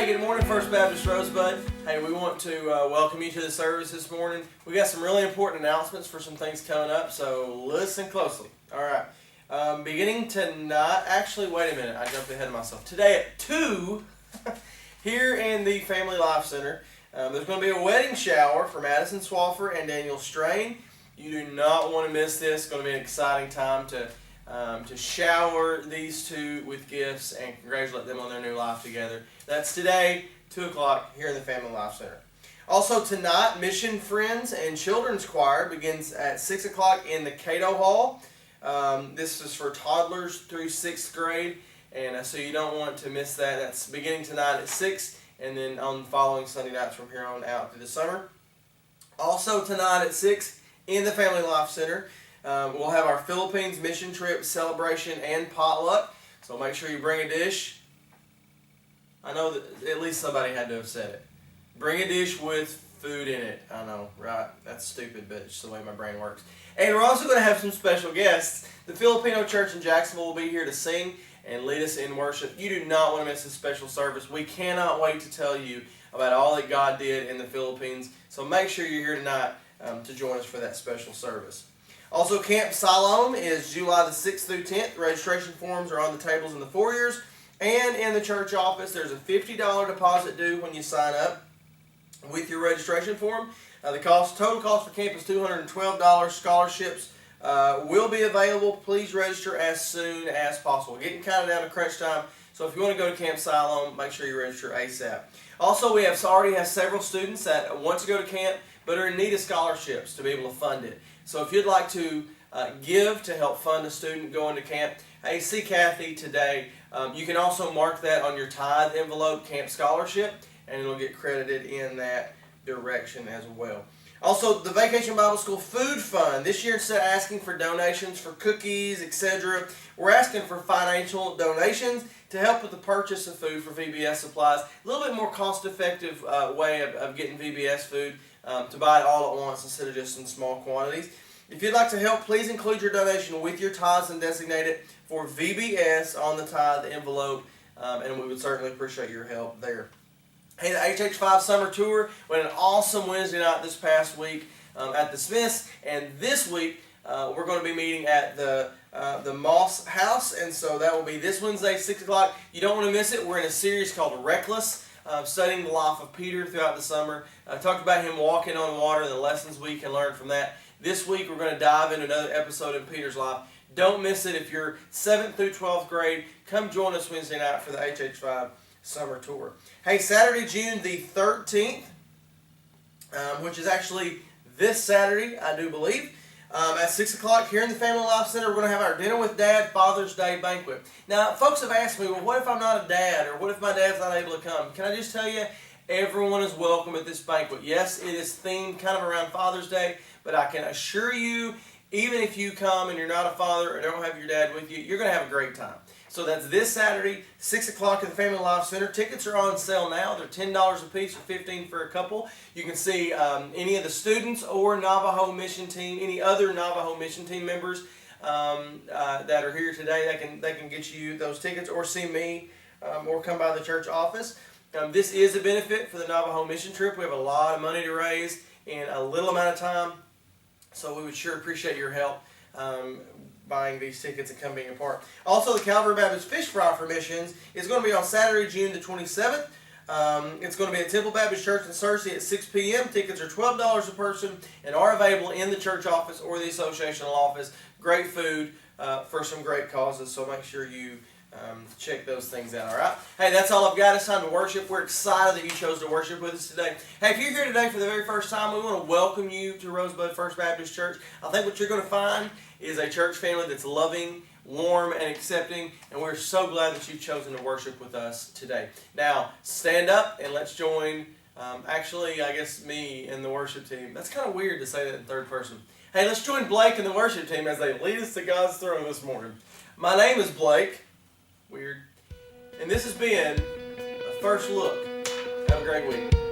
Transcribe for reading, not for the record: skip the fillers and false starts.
Hey, good morning, First Baptist Rosebud. Hey, we want to welcome you to the service this morning. We got some really important announcements for some things coming up, so listen closely. All right. Beginning tonight, actually, wait a minute, I jumped ahead of myself. Today at 2, here in the Family Life Center, there's going to be a wedding shower for Madison Swaffer and Daniel Strain. You do not want to miss this. It's going to be an exciting time to shower these two with gifts and congratulate them on their new life together. That's today, 2 o'clock, here in the Family Life Center. Also tonight, Mission Friends and Children's Choir begins at 6 o'clock in the Cato Hall. This is for toddlers through 6th grade, and so you don't want to miss that. That's beginning tonight at 6, and then on the following Sunday nights from here on out through the summer. Also tonight at 6 in the Family Life Center, we'll have our Philippines mission trip celebration and potluck. So make sure you bring a dish. I know that at least somebody had to have said it. Bring a dish with food in it. I know, right? That's stupid, but it's the way my brain works. And we're also going to have some special guests. The Filipino Church in Jacksonville will be here to sing and lead us in worship. You do not want to miss this special service. We cannot wait to tell you about all that God did in the Philippines. So make sure you're here tonight to join us for that special service. Also, Camp Siloam is July the 6th through 10th. Registration forms are on the tables in the foyers. And in the church office, there's a $50 deposit due when you sign up with your registration form. The total cost for camp is $212. Scholarships will be available. Please register as soon as possible. Getting kind of down to crunch time, so if you want to go to Camp Siloam, make sure you register ASAP. Also, we already have several students that want to go to camp but are in need of scholarships to be able to fund it. So if you'd like to give to help fund a student going to camp, hey, see Kathy today. You can also mark that on your tithe envelope, Camp Scholarship, and it'll get credited in that direction as well. Also, the Vacation Bible School Food Fund. This year, instead of asking for donations for cookies, etc., we're asking for financial donations to help with the purchase of food for VBS supplies. A little bit more cost-effective way of getting VBS food, to buy it all at once instead of just in small quantities. If you'd like to help, please include your donation with your tithes and designate it for VBS on the tithe envelope, and we would certainly appreciate your help there. Hey, the HH5 Summer Tour went an awesome Wednesday night this past week at the Smiths, and this week we're going to be meeting at the Moss House, and so that will be this Wednesday, 6 o'clock. You don't want to miss it. We're in a series called Reckless, studying the life of Peter throughout the summer. I talked about him walking on water and the lessons we can learn from that. This week we're going to dive into another episode in Peter's life. Don't miss it. If you're 7th through 12th grade, come join us Wednesday night for the HH5 Summer Tour. Hey, Saturday, June the 13th, which is actually this Saturday, I do believe, at 6 o'clock here in the Family Life Center, we're going to have our Dinner with Dad Father's Day banquet. Now, folks have asked me, well, what if I'm not a dad, or what if my dad's not able to come? Can I just tell you, everyone is welcome at this banquet. Yes, it is themed kind of around Father's Day, but I can assure you, even if you come and you're not a father or don't have your dad with you, you're going to have a great time. So that's this Saturday, 6 o'clock at the Family Life Center. Tickets are on sale now. They're $10 a piece or $15 for a couple. You can see any of the students or Navajo Mission Team, any other Navajo Mission Team members that are here today. They can get you those tickets, or see me, or come by the church office. This is a benefit for the Navajo Mission Trip. We have a lot of money to raise in a little amount of time, so we would sure appreciate your help buying these tickets and coming being a part. Also, the Calvary Baptist Fish Fry for Missions is going to be on Saturday, June the 27th. It's going to be at Temple Baptist Church in Searcy at 6 p.m. Tickets are $12 a person and are available in the church office or the associational office. Great food for some great causes, so make sure you check those things out, all right? Hey, that's all I've got. It's time to worship. We're excited that you chose to worship with us today. Hey, if you're here today for the very first time, we want to welcome you to Rosebud First Baptist Church. I think what you're going to find is a church family that's loving, warm, and accepting, and we're so glad that you've chosen to worship with us today. Now, stand up and let's join, actually, I guess me and the worship team. That's kind of weird to say that in third person. Hey, let's join Blake and the worship team as they lead us to God's throne this morning. My name is Blake. Weird. And this has been a First Look. Have a great week.